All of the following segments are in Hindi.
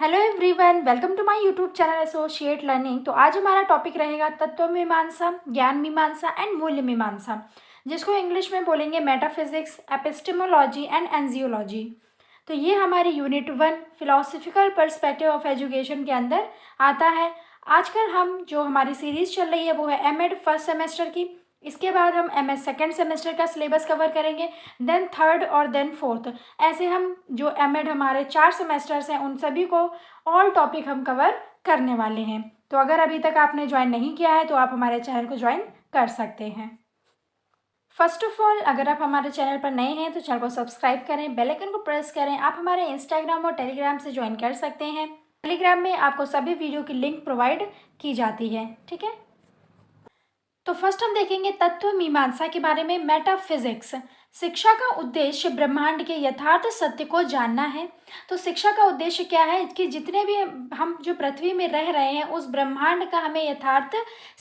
Hello everyone, welcome to my YouTube channel associate learning. तो आज हमारा टॉपिक रहेगा तत्व मीमांसा, ज्ञान मीमांसा एंड मूल्य मीमांसा, जिसको इंग्लिश में बोलेंगे मेटाफिजिक्स, एपिस्टेमोलॉजी एंड एंजियोलॉजी। तो ये हमारी unit 1 philosophical perspective of education के अंदर आता है। आजकल हम जो हमारी सीरीज़ चल रही है वो है एमएड फर्स्ट सेमेस्टर की। इसके बाद हम एमएस सेकेंड सेमेस्टर का सिलेबस कवर करेंगे, देन थर्ड और देन फोर्थ। ऐसे हम जो एमएड हमारे 4 सेमेस्टर्स हैं उन सभी को ऑल टॉपिक हम कवर करने वाले हैं। तो अगर अभी तक आपने ज्वाइन नहीं किया है तो आप हमारे चैनल को ज्वाइन कर सकते हैं। फर्स्ट ऑफ ऑल, अगर आप हमारे चैनल पर नए हैं तो चैनल को सब्सक्राइब करें, बेल आइकन को प्रेस करें। आप हमारे इंस्टाग्राम और टेलीग्राम से ज्वाइन कर सकते हैं। टेलीग्राम में आपको सभी वीडियो की लिंक प्रोवाइड की जाती है, ठीक है। तो फर्स्ट हम देखेंगे तत्व मीमांसा के बारे में। मेटाफिजिक्स, शिक्षा का उद्देश्य ब्रह्मांड के यथार्थ सत्य को जानना है। तो शिक्षा का उद्देश्य क्या है कि जितने भी हम जो पृथ्वी में रह रहे हैं उस ब्रह्मांड का हमें यथार्थ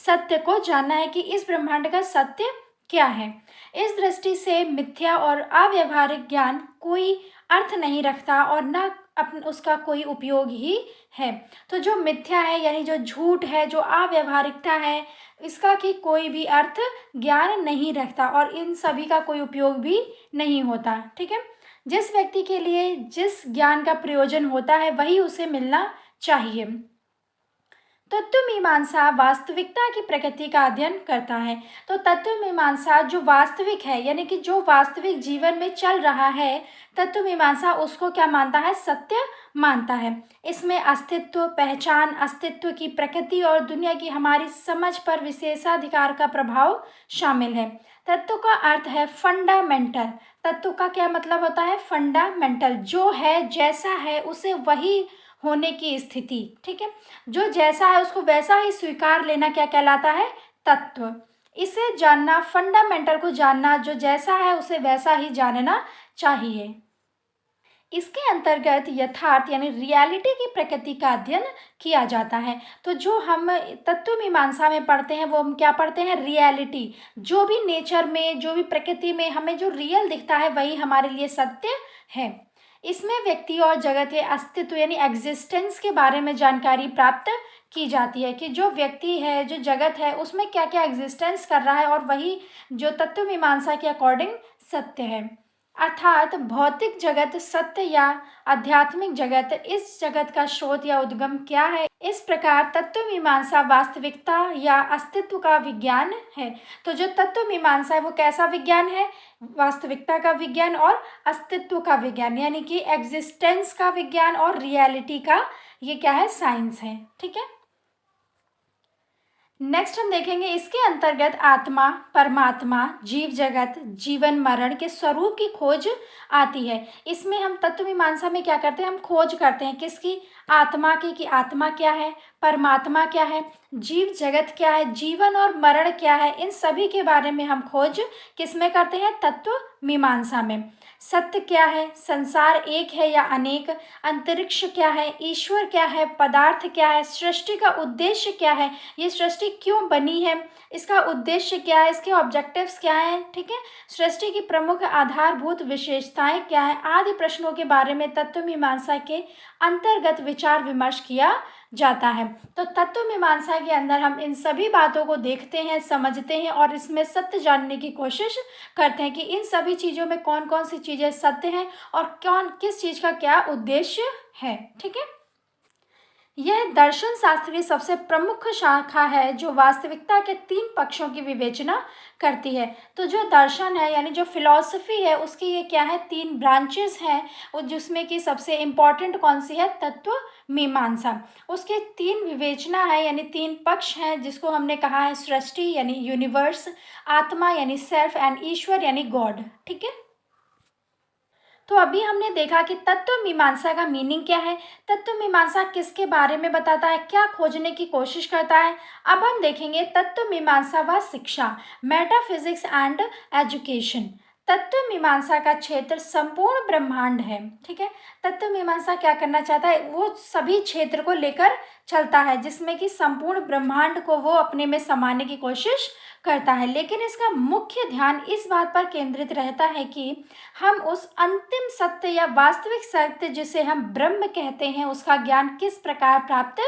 सत्य को जानना है कि इस ब्रह्मांड का सत्य क्या है। इस दृष्टि से मिथ्या और अव्यवहारिक ज्ञान कोई अर्थ नहीं रखता और न उसका कोई उपयोग ही है। तो जो मिथ्या है यानी जो झूठ है, जो अव्यवहारिकता है, इसका कि कोई भी अर्थ ज्ञान नहीं रखता और इन सभी का कोई उपयोग भी नहीं होता, ठीक है। जिस व्यक्ति के लिए जिस ज्ञान का प्रयोजन होता है वही उसे मिलना चाहिए। तत्व मीमांसा वास्तविकता की प्रकृति का अध्ययन करता है। तो तत्व मीमांसा जो वास्तविक है यानी कि जो वास्तविक जीवन में चल रहा है, तत्व मीमांसा उसको क्या मानता है? सत्य मानता है। इसमें अस्तित्व, पहचान, अस्तित्व की प्रकृति और दुनिया की हमारी समझ पर विशेषाधिकार का प्रभाव शामिल है। तत्व का अर्थ है फंडामेंटल। तत्व का क्या मतलब होता है? फंडामेंटल, जो है जैसा है उसे वही होने की स्थिति, ठीक है। जो जैसा है उसको वैसा ही स्वीकार लेना क्या कहलाता है? तत्व। इसे जानना, फंडामेंटल को जानना, जो जैसा है उसे वैसा ही जानना चाहिए। इसके अंतर्गत यथार्थ यानी रियलिटी की प्रकृति का अध्ययन किया जाता है। तो जो हम तत्व मीमांसा में पढ़ते हैं वो हम क्या पढ़ते हैं? रियलिटी। जो भी नेचर में, जो भी प्रकृति में हमें जो रियल दिखता है वही हमारे लिए सत्य है। इसमें व्यक्ति और जगत के अस्तित्व यानी एग्जिस्टेंस के बारे में जानकारी प्राप्त की जाती है कि जो व्यक्ति है, जो जगत है, उसमें क्या क्या एग्जिस्टेंस कर रहा है और वही जो तत्व मीमांसा के अकॉर्डिंग सत्य है। अर्थात भौतिक जगत सत्य या आध्यात्मिक जगत, इस जगत का स्रोत या उद्गम क्या है। इस प्रकार तत्व मीमांसा वास्तविकता या अस्तित्व का विज्ञान है। तो जो तत्व मीमांसा है वो कैसा विज्ञान है? वास्तविकता का विज्ञान और अस्तित्व का विज्ञान, यानी कि एग्जिस्टेंस का विज्ञान और रियलिटी का ये क्या है? साइंस है, ठीक है। नेक्स्ट हम देखेंगे इसके अंतर्गत आत्मा, परमात्मा, जीव जगत, जीवन मरण के स्वरूप की खोज आती है। इसमें हम तत्व मीमांसा में क्या करते हैं? हम खोज करते हैं किसकी? आत्मा की, कि आत्मा क्या है, परमात्मा क्या है, जीव जगत क्या है, जीवन और मरण क्या है। इन सभी के बारे में हम खोज किसमें करते हैं? तत्व मीमांसा में। सत्य क्या है, संसार एक है या अनेक, अंतरिक्ष क्या है, ईश्वर क्या है, पदार्थ क्या है, सृष्टि का उद्देश्य क्या है, ये सृष्टि क्यों बनी है, इसका उद्देश्य क्या है, इसके ऑब्जेक्टिव्स क्या है, ठीक है। सृष्टि की प्रमुख आधारभूत विशेषताएं क्या है, आदि प्रश्नों के बारे में तत्व मीमांसा के अंतर्गत विचार विमर्श किया जाता है। तो तत्व मीमांसा के अंदर हम इन सभी बातों को देखते हैं, समझते हैं और इसमें सत्य जानने की कोशिश करते हैं कि इन सभी चीज़ों में कौन कौन सी चीज़ें सत्य हैं और कौन किस चीज़ का क्या उद्देश्य है, ठीक है। यह दर्शन शास्त्र की सबसे प्रमुख शाखा है जो वास्तविकता के 3 पक्षों की विवेचना करती है। तो जो दर्शन है यानी जो फिलॉसफी है उसकी ये क्या है? 3 ब्रांचेस हैं, जिसमें कि सबसे इम्पॉर्टेंट कौन सी है? तत्व मीमांसा। उसके 3 विवेचना है यानी 3 पक्ष हैं, जिसको हमने कहा है सृष्टि यानी यूनिवर्स, आत्मा यानी सेल्फ एंड ईश्वर यानी गॉड, ठीक है। तो अभी हमने देखा कि तत्व मीमांसा का मीनिंग क्या है, तत्व मीमांसा किसके बारे में बताता है, क्या खोजने की कोशिश करता है। अब हम देखेंगे तत्व मीमांसा व शिक्षा, मेटाफिजिक्स एंड एजुकेशन। तत्व मीमांसा का क्षेत्र संपूर्ण ब्रह्मांड है। ठीक है, तत्व मीमांसा क्या करना चाहता है, वो सभी क्षेत्र को लेकर चलता है जिसमें कि संपूर्ण ब्रह्मांड को वो अपने में समाने की कोशिश करता है, लेकिन इसका मुख्य ध्यान इस बात पर केंद्रित रहता है कि हम उस अंतिम सत्य या वास्तविक सत्य जिसे हम ब्रह्म कहते हैं उसका ज्ञान किस प्रकार प्राप्त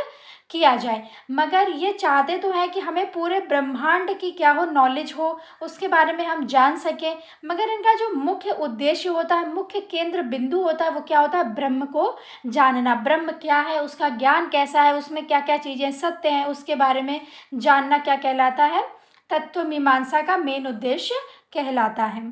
किया जाए। मगर ये चाहते तो हैं कि हमें पूरे ब्रह्मांड की क्या हो, नॉलेज हो, उसके बारे में हम जान सकें, मगर इनका जो मुख्य उद्देश्य होता है, मुख्य केंद्र बिंदु होता है, वो क्या होता है, ब्रह्म को जानना। ब्रह्म क्या है, उसका ज्ञान कैसा है, उसमें क्या क्या चीज़ें सत्य हैं, उसके बारे में जानना क्या कहलाता है, तत्व मीमांसा का मेन उद्देश्य कहलाता है।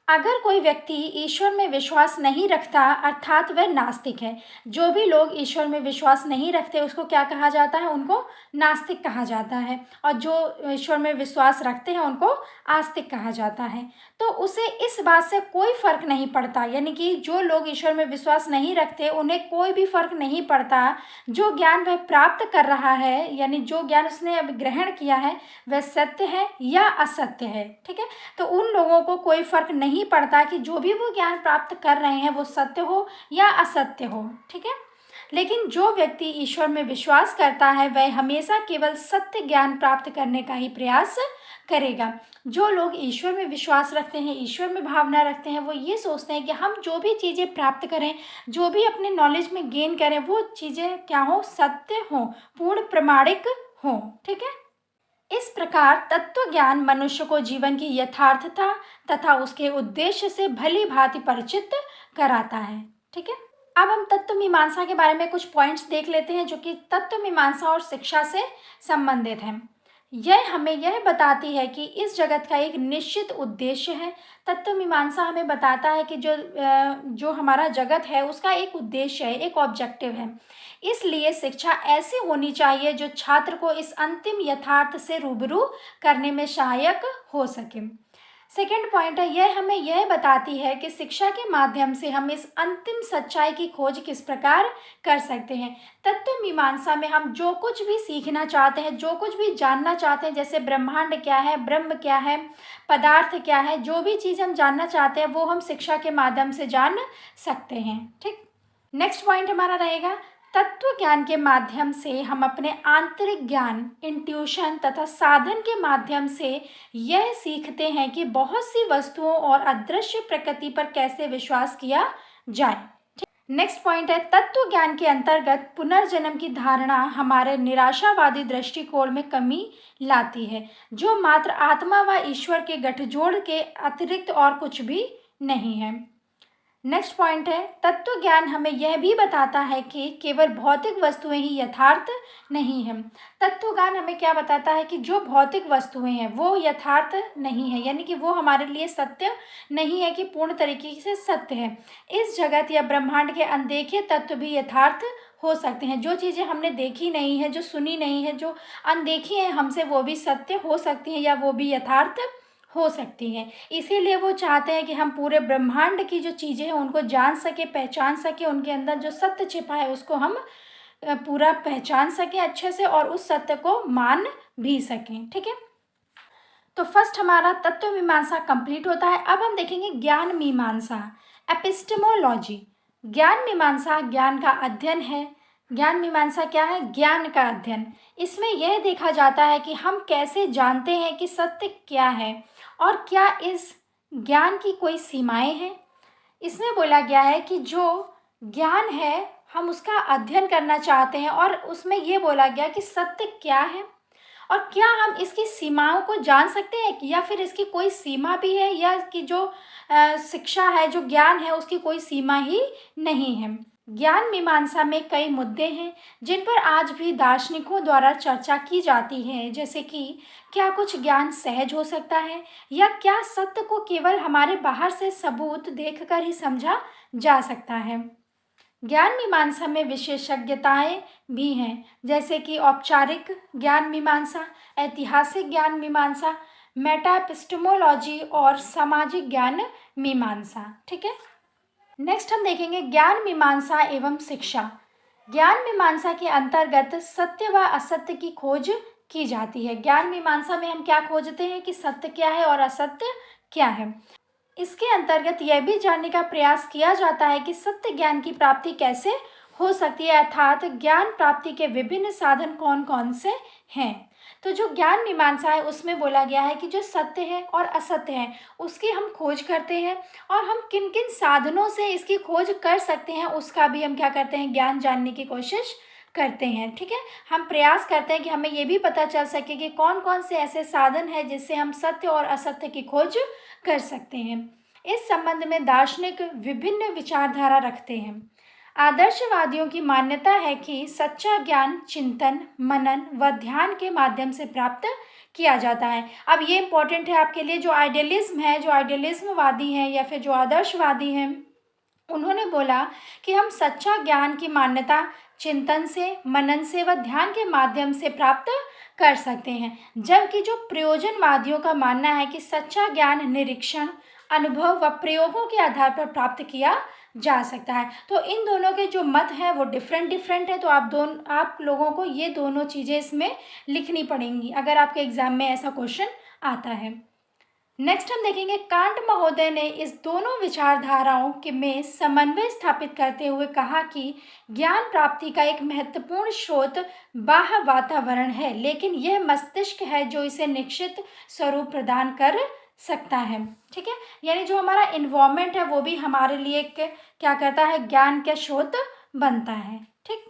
अगर कोई व्यक्ति ईश्वर में विश्वास नहीं रखता अर्थात वह नास्तिक है। जो भी लोग ईश्वर में विश्वास नहीं रखते उसको क्या कहा जाता है, उनको नास्तिक कहा जाता है, और जो ईश्वर में विश्वास रखते हैं उनको आस्तिक कहा जाता है। तो उसे इस बात से कोई फर्क नहीं पड़ता, यानी कि जो लोग ईश्वर में विश्वास नहीं रखते उन्हें कोई भी फर्क नहीं पड़ता जो ज्ञान वह प्राप्त कर रहा है, यानी जो ज्ञान उसने अब ग्रहण किया है वह सत्य है या असत्य है। ठीक है, तो उन लोगों को कोई फर्क नहीं पड़ता कि जो भी वो ज्ञान प्राप्त कर रहे हैं वो सत्य हो या असत्य हो। ठीक है, लेकिन जो व्यक्ति ईश्वर में विश्वास करता है वह हमेशा केवल सत्य ज्ञान प्राप्त करने का ही प्रयास करेगा। जो लोग ईश्वर में विश्वास रखते हैं, ईश्वर में भावना रखते हैं, वो ये सोचते हैं कि हम जो भी चीज़ें प्राप्त करें, जो भी अपने नॉलेज में गेन करें, वो चीज़ें क्या हो, सत्य हो, पूर्ण प्रमाणिक हो। ठीक है, इस प्रकार तत्व ज्ञान मनुष्य को जीवन की यथार्थता तथा उसके उद्देश्य से भली भांति परिचित कराता है। ठीक है, अब हम तत्व मीमांसा के बारे में कुछ पॉइंट्स देख लेते हैं जो कि तत्व मीमांसा और शिक्षा से संबंधित हैं। यह हमें यह बताती है कि इस जगत का एक निश्चित उद्देश्य है। तत्व मीमांसा हमें बताता है कि जो हमारा जगत है उसका एक उद्देश्य है, एक ऑब्जेक्टिव है। इसलिए शिक्षा ऐसी होनी चाहिए जो छात्र को इस अंतिम यथार्थ से रूबरू करने में सहायक हो सके। सेकेंड पॉइंट है, यह हमें यह बताती है कि शिक्षा के माध्यम से हम इस अंतिम सच्चाई की खोज किस प्रकार कर सकते हैं। तत्व मीमांसा में हम जो कुछ भी सीखना चाहते हैं, जो कुछ भी जानना चाहते हैं, जैसे ब्रह्मांड क्या है, ब्रह्म क्या है, पदार्थ क्या है, जो भी चीज़ हम जानना चाहते हैं वो हम शिक्षा के माध्यम से जान सकते हैं। ठीक, नेक्स्ट पॉइंट हमारा रहेगा, तत्व ज्ञान के माध्यम से हम अपने आंतरिक ज्ञान, इंट्यूशन तथा साधन के माध्यम से यह सीखते हैं कि बहुत सी वस्तुओं और अदृश्य प्रकृति पर कैसे विश्वास किया जाए। नेक्स्ट पॉइंट है, तत्व ज्ञान के अंतर्गत पुनर्जन्म की धारणा हमारे निराशावादी दृष्टिकोण में कमी लाती है, जो मात्र आत्मा व ईश्वर के गठजोड़ के अतिरिक्त और कुछ भी नहीं है। नेक्स्ट पॉइंट है, तत्व ज्ञान हमें यह भी बताता है कि केवल भौतिक वस्तुएं ही यथार्थ नहीं हैं। तत्व ज्ञान हमें क्या बताता है कि जो भौतिक वस्तुएं हैं वो यथार्थ नहीं है, यानी कि वो हमारे लिए सत्य नहीं है कि पूर्ण तरीके से सत्य है। इस जगत या ब्रह्मांड के अनदेखे तत्व भी यथार्थ हो सकते हैं। जो चीज़ें हमने देखी नहीं है, जो सुनी नहीं है, जो अनदेखी है हमसे, वो भी सत्य हो सकती हैं या वो भी यथार्थ हो सकती हैं। इसीलिए वो चाहते हैं कि हम पूरे ब्रह्मांड की जो चीज़ें हैं उनको जान सके, पहचान सके, उनके अंदर जो सत्य छिपा है उसको हम पूरा पहचान सकें अच्छे से और उस सत्य को मान भी सकें। ठीक है, तो फर्स्ट हमारा तत्व मीमांसा कंप्लीट होता है। अब हम देखेंगे ज्ञान मीमांसा, एपिस्टेमोलॉजी। ज्ञान मीमांसा ज्ञान का अध्ययन है। ज्ञान मीमांसा क्या है, ज्ञान का अध्ययन। इसमें यह देखा जाता है कि हम कैसे जानते हैं कि सत्य क्या है और क्या इस ज्ञान की कोई सीमाएं हैं। इसमें बोला गया है कि जो ज्ञान है हम उसका अध्ययन करना चाहते हैं और उसमें ये बोला गया कि सत्य क्या है और क्या हम इसकी सीमाओं को जान सकते हैं या फिर इसकी कोई सीमा भी है, या कि जो शिक्षा है, जो ज्ञान है उसकी कोई सीमा ही नहीं है। ज्ञान मीमांसा में कई मुद्दे हैं जिन पर आज भी दार्शनिकों द्वारा चर्चा की जाती है, जैसे कि क्या कुछ ज्ञान सहज हो सकता है या क्या सत्य को केवल हमारे बाहर से सबूत देखकर ही समझा जा सकता है। ज्ञान मीमांसा में विशेषज्ञताएं भी हैं, जैसे कि औपचारिक ज्ञान मीमांसा, ऐतिहासिक ज्ञान मीमांसा, मेटाएपिस्टेमोलॉजी और सामाजिक ज्ञान मीमांसा। ठीक है, नेक्स्ट हम देखेंगे ज्ञान मीमांसा एवं शिक्षा। ज्ञान मीमांसा के अंतर्गत सत्य व असत्य की खोज की जाती है। ज्ञान मीमांसा में हम क्या खोजते हैं कि सत्य क्या है और असत्य क्या है। इसके अंतर्गत यह भी जानने का प्रयास किया जाता है कि सत्य ज्ञान की प्राप्ति कैसे हो सकती है, अर्थात ज्ञान प्राप्ति के विभिन्न साधन कौन कौन से हैं। तो जो ज्ञान मीमांसा है उसमें बोला गया है कि जो सत्य है और असत्य है उसकी हम खोज करते हैं, और हम किन किन साधनों से इसकी खोज कर सकते हैं उसका भी हम क्या करते हैं, ज्ञान जानने की कोशिश करते हैं। ठीक है, हम प्रयास करते हैं कि हमें ये भी पता चल सके कि कौन कौन से ऐसे साधन हैं जिससे हम सत्य और असत्य की खोज कर सकते हैं। इस संबंध में दार्शनिक विभिन्न विचारधारा रखते हैं। आदर्शवादियों की मान्यता है कि सच्चा ज्ञान चिंतन, मनन व ध्यान के माध्यम से प्राप्त किया जाता है। अब ये इम्पोर्टेंट है आपके लिए, जो आइडियलिज्म है, जो आइडियलिज्मवादी हैं या फिर जो आदर्शवादी हैं, उन्होंने बोला कि हम सच्चा ज्ञान की मान्यता चिंतन से, मनन से व ध्यान के माध्यम से प्राप्त कर सकते हैं, जबकि जो प्रयोजनवादियों का मानना है कि सच्चा ज्ञान निरीक्षण, अनुभव व प्रयोगों के आधार पर प्राप्त किया जा सकता है। तो इन दोनों के जो मत हैं वो डिफरेंट है। तो आप लोगों को ये दोनों चीज़ें इसमें लिखनी पड़ेंगी अगर आपके एग्जाम में ऐसा क्वेश्चन आता है। नेक्स्ट हम देखेंगे, कांट महोदय ने इस दोनों विचारधाराओं के में समन्वय स्थापित करते हुए कहा कि ज्ञान प्राप्ति का एक महत्वपूर्ण स्रोत बाह्य वातावरण है, लेकिन यह मस्तिष्क है जो इसे निश्चित स्वरूप प्रदान कर सकता है। ठीक है, यानी जो हमारा इन्वायरमेंट है वो भी हमारे लिए क्या करता है, ज्ञान का स्रोत बनता है। ठीक,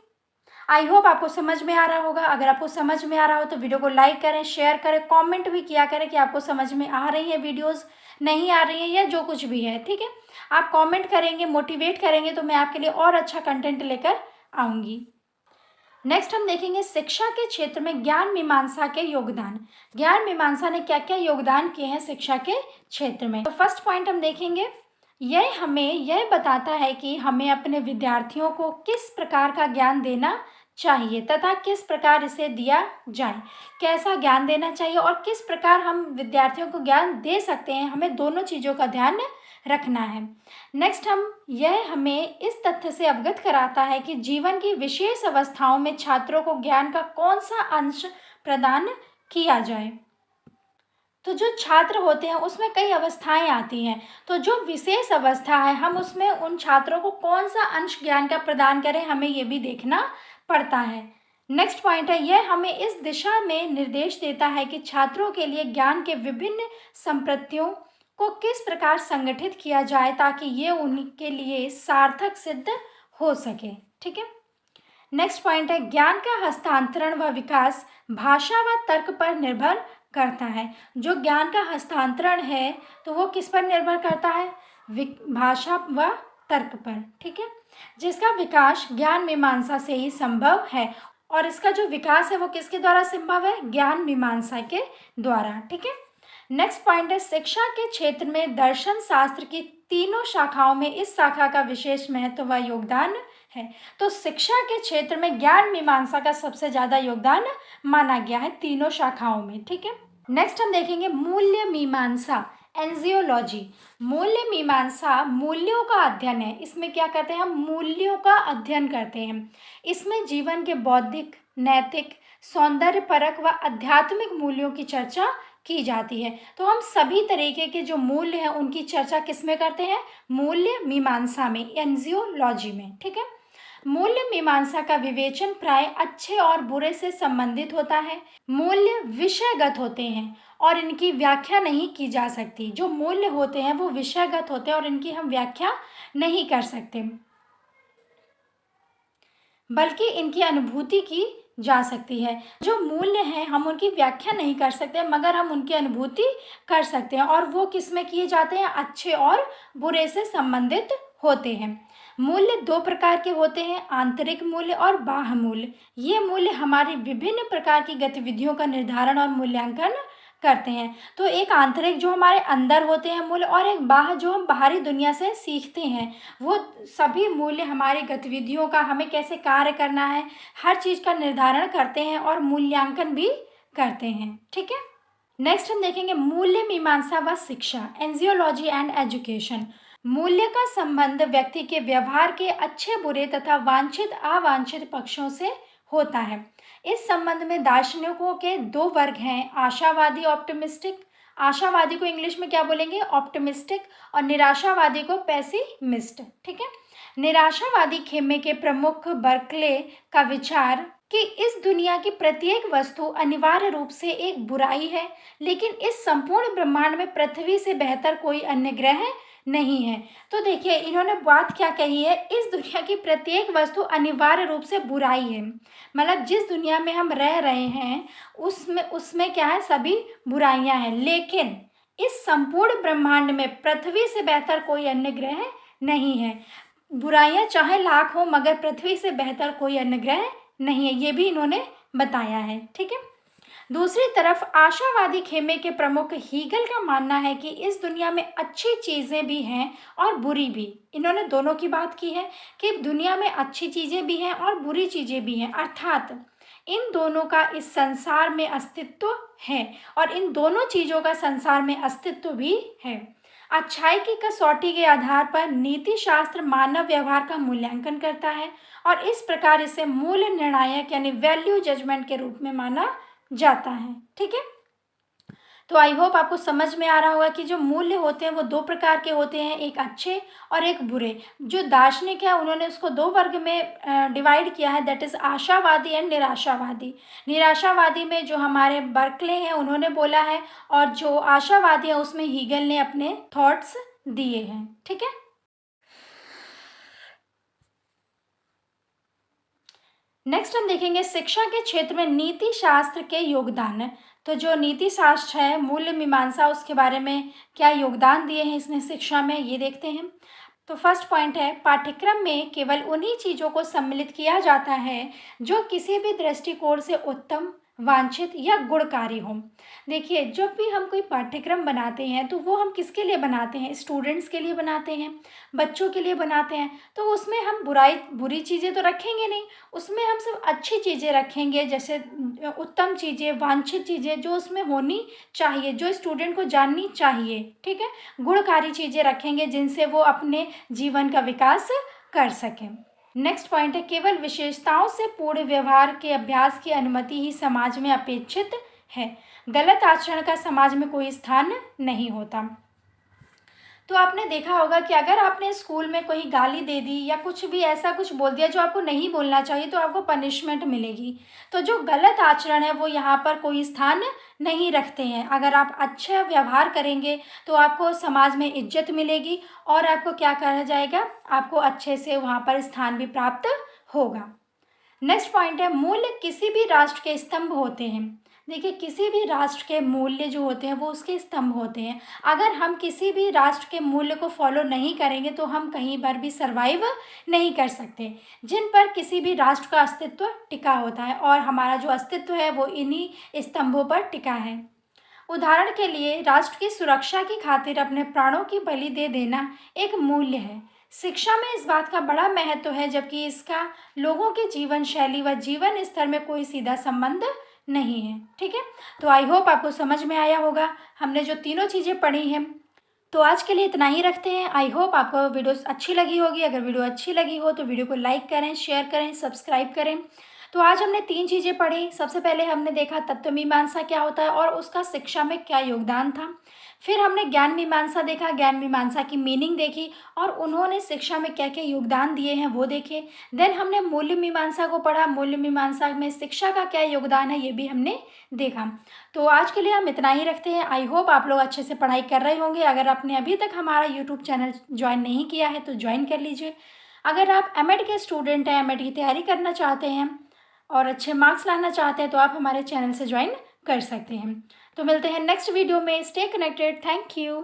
आई होप आपको समझ में आ रहा होगा। अगर आपको समझ में आ रहा हो तो वीडियो को लाइक करें, शेयर करें, कमेंट भी किया करें कि आपको समझ में आ रही है वीडियोस, नहीं आ रही है, या जो कुछ भी है। ठीक है, आप कमेंट करेंगे, मोटिवेट करेंगे तो मैं आपके लिए और अच्छा कंटेंट लेकर आऊँगी। नेक्स्ट हम देखेंगे, शिक्षा के क्षेत्र में ज्ञान मीमांसा के योगदान। ज्ञान मीमांसा ने क्या क्या योगदान किए हैं शिक्षा के क्षेत्र में। तो फर्स्ट पॉइंट हम देखेंगे, यह हमें यह बताता है कि हमें अपने विद्यार्थियों को किस प्रकार का ज्ञान देना चाहिए तथा किस प्रकार इसे दिया जाए, कैसा ज्ञान देना चाहिए और किस प्रकार हम विद्यार्थियों को ज्ञान दे सकते हैं, हमें दोनों चीज़ों का ध्यान रखना है। नेक्स्ट यह हमें इस तथ्य से अवगत कराता है कि जीवन की विशेष अवस्थाओं में छात्रों को ज्ञान का कौन सा अंश प्रदान किया जाए। तो जो छात्र होते हैं उसमें कई अवस्थाएं आती हैं, तो जो विशेष अवस्था है हम उसमें उन छात्रों को कौन सा अंश ज्ञान का प्रदान करें, हमें ये भी देखना पड़ता है। नेक्स्ट पॉइंट है, यह हमें इस दिशा में निर्देश देता है कि छात्रों के लिए ज्ञान के विभिन्न संप्रतियों को किस प्रकार संगठित किया जाए ताकि ये उनके लिए सार्थक सिद्ध हो सके। ठीक है, नेक्स्ट पॉइंट है, ज्ञान का हस्तांतरण व विकास भाषा व तर्क पर निर्भर करता है। जो ज्ञान का हस्तांतरण है तो वो किस पर निर्भर करता है, भाषा व तर्क पर। ठीक है, जिसका विकास ज्ञान मीमांसा से ही संभव है, और इसका जो विकास है वो किसके द्वारा संभव है, ज्ञान मीमांसा के द्वारा। ठीक है, नेक्स्ट पॉइंट है, शिक्षा के क्षेत्र में दर्शन शास्त्र की तीनों शाखाओं में इस शाखा का विशेष महत्व व योगदान है। तो शिक्षा के क्षेत्र में ज्ञान मीमांसा का सबसे ज्यादा योगदान माना गया है तीनों शाखाओं में। ठीक है, नेक्स्ट हम देखेंगे मूल्य मीमांसा, एंजियोलॉजी। मूल्य मीमांसा मूल्यों का अध्ययन है। इसमें क्या करते हैं, हम मूल्यों का अध्ययन करते हैं। इसमें जीवन के बौद्धिक, नैतिक, सौंदर्यपरक व आध्यात्मिक मूल्यों की चर्चा की जाती है। तो हम सभी तरीके के जो मूल्य हैं उनकी चर्चा किस में करते हैं, मूल्य मीमांसा में, एंजियोलॉजी में। ठीक है, मूल्य मीमांसा का विवेचन प्राय अच्छे और बुरे से संबंधित होता है। मूल्य विषयगत होते हैं और इनकी व्याख्या नहीं की जा सकती। जो मूल्य होते हैं वो विषयगत होते हैं और इनकी हम व्याख्या नहीं कर सकते, बल्कि इनकी अनुभूति की जा सकती है। जो मूल्य हैं हम उनकी व्याख्या नहीं कर सकते मगर हम उनकी अनुभूति कर सकते हैं, और वो किस में किए जाते हैं, अच्छे और बुरे से संबंधित होते हैं। मूल्य दो प्रकार के होते हैं, आंतरिक मूल्य और बाह्य मूल्य। ये मूल्य हमारी विभिन्न प्रकार की गतिविधियों का निर्धारण और मूल्यांकन करते हैं। तो एक आंतरिक जो हमारे अंदर होते हैं मूल्य, और एक बाह्य जो हम बाहरी दुनिया से सीखते हैं। वो सभी मूल्य हमारी गतिविधियों का, हमें कैसे कार्य करना है, हर चीज़ का निर्धारण करते हैं और मूल्यांकन भी करते हैं। ठीक है, नेक्स्ट हम देखेंगे मूल्य मीमांसा व शिक्षा, एंजियोलॉजी एंड एजुकेशन। मूल्य का संबंध व्यक्ति के व्यवहार के अच्छे बुरे तथा वांछित अवांछित पक्षों से होता है। इस संबंध में दार्शनिकों के दो वर्ग हैं, आशावादी ऑप्टिमिस्टिक आशावादी को इंग्लिश में क्या बोलेंगे, ऑप्टिमिस्टिक, और निराशावादी को पेसिमिस्ट। ठीक है। निराशावादी खेमे के प्रमुख बर्कले का विचार कि इस दुनिया की प्रत्येक वस्तु अनिवार्य रूप से एक बुराई है, लेकिन इस संपूर्ण ब्रह्मांड में पृथ्वी से बेहतर कोई अन्य ग्रह नहीं है। तो देखिए इन्होंने बात क्या कही है, इस दुनिया की प्रत्येक वस्तु अनिवार्य रूप से बुराई है, मतलब जिस दुनिया में हम रह रहे हैं उसमें क्या है, सभी बुराइयां हैं, लेकिन इस संपूर्ण ब्रह्मांड में पृथ्वी से बेहतर कोई अन्य ग्रह नहीं है। बुराइयां चाहे लाख हो मगर पृथ्वी से बेहतर कोई अन्य ग्रह नहीं है, ये भी इन्होंने बताया है। ठीक है। दूसरी तरफ आशावादी खेमे के प्रमुख हीगल का मानना है कि इस दुनिया में अच्छी चीज़ें भी हैं और बुरी भी। इन्होंने दोनों की बात की है कि दुनिया में अच्छी चीज़ें भी हैं और बुरी चीज़ें भी हैं, अर्थात इन दोनों का इस संसार में अस्तित्व है और इन दोनों चीज़ों का संसार में अस्तित्व भी है। अच्छाई की कसौटी के आधार पर नीति शास्त्र मानव व्यवहार का मूल्यांकन करता है और इस प्रकार इसे मूल्य निर्णायक यानी वैल्यू जजमेंट के रूप में माना जाता है। ठीक है। तो आई होप आपको समझ में आ रहा होगा कि जो मूल्य होते हैं वो दो प्रकार के होते हैं, एक अच्छे और एक बुरे। जो दार्शनिक है उन्होंने उसको दो वर्ग में डिवाइड किया है, दैट इज़ आशावादी एंड निराशावादी। निराशावादी में जो हमारे बर्कले हैं उन्होंने बोला है और जो आशावादी है उसमें हीगल ने अपने थॉट्स दिए हैं। ठीक है। नेक्स्ट हम देखेंगे शिक्षा के क्षेत्र में नीति शास्त्र के योगदान। तो जो नीति शास्त्र है, मूल्य मीमांसा, उसके बारे में क्या योगदान दिए हैं इसने शिक्षा में, ये देखते हैं। तो फर्स्ट पॉइंट है, पाठ्यक्रम में केवल उन्हीं चीज़ों को सम्मिलित किया जाता है जो किसी भी दृष्टिकोण से उत्तम, वांछित या गुणकारी हो। देखिए जब भी हम कोई पाठ्यक्रम बनाते हैं तो वो हम किसके लिए बनाते हैं, स्टूडेंट्स के लिए बनाते हैं, बच्चों के लिए बनाते हैं। तो उसमें हम बुरी चीज़ें तो रखेंगे नहीं, उसमें हम सिर्फ अच्छी चीज़ें रखेंगे, जैसे उत्तम चीज़ें, वांछित चीज़ें जो उसमें होनी चाहिए, जो स्टूडेंट को जाननी चाहिए। ठीक है। गुणकारी चीज़ें रखेंगे जिनसे वो अपने जीवन का विकास कर सकें। नेक्स्ट पॉइंट है, केवल विशेषताओं से पूर्ण व्यवहार के अभ्यास की अनुमति ही समाज में अपेक्षित है। गलत आचरण का समाज में कोई स्थान नहीं होता। तो आपने देखा होगा कि अगर आपने स्कूल में कोई गाली दे दी या कुछ भी ऐसा कुछ बोल दिया जो आपको नहीं बोलना चाहिए तो आपको पनिशमेंट मिलेगी। तो जो गलत आचरण है वो यहाँ पर कोई स्थान नहीं रखते हैं। अगर आप अच्छा व्यवहार करेंगे तो आपको समाज में इज्जत मिलेगी और आपको क्या कहा जाएगा, आपको अच्छे से वहाँ पर स्थान भी प्राप्त होगा। नेक्स्ट पॉइंट है, मूल्य किसी भी राष्ट्र के स्तंभ होते हैं। देखिए किसी भी राष्ट्र के मूल्य जो होते हैं वो उसके स्तंभ होते हैं। अगर हम किसी भी राष्ट्र के मूल्य को फॉलो नहीं करेंगे तो हम कहीं पर भी सरवाइव नहीं कर सकते, जिन पर किसी भी राष्ट्र का अस्तित्व टिका होता है, और हमारा जो अस्तित्व है वो इन्हीं स्तंभों पर टिका है। उदाहरण के लिए राष्ट्र की सुरक्षा की खातिर अपने प्राणों की बलि दे देना एक मूल्य है। शिक्षा में इस बात का बड़ा महत्व है, जबकि इसका लोगों के जीवन शैली व जीवन स्तर में कोई सीधा संबंध नहीं है। ठीक है। तो आई होप आपको समझ में आया होगा, हमने जो तीनों चीज़ें पढ़ी हैं। तो आज के लिए इतना ही रखते हैं। आई होप आपको वीडियो अच्छी लगी होगी। अगर वीडियो अच्छी लगी हो तो वीडियो को लाइक करें, शेयर करें, सब्सक्राइब करें। तो आज हमने 3 चीज़ें पढ़ी। सबसे पहले हमने देखा तत्व मीमांसा क्या होता है और उसका शिक्षा में क्या योगदान था। फिर हमने ज्ञान मीमांसा देखा, ज्ञान मीमांसा की मीनिंग देखी और उन्होंने शिक्षा में क्या क्या योगदान दिए हैं वो देखे। देन हमने मूल्य मीमांसा को पढ़ा, मूल्य मीमांसा में शिक्षा का क्या योगदान है ये भी हमने देखा। तो आज के लिए हम इतना ही रखते हैं। आई होप आप लोग अच्छे से पढ़ाई कर रहे होंगे। अगर आपने अभी तक हमारा यूट्यूब चैनल ज्वाइन नहीं किया है तो ज्वाइन कर लीजिए। अगर आप एमएड के स्टूडेंट हैं, एमएड की तैयारी करना चाहते हैं और अच्छे मार्क्स लाना चाहते हैं तो आप हमारे चैनल से ज्वाइन कर सकते हैं। तो मिलते हैं नेक्स्ट वीडियो में। Stay connected. Thank you.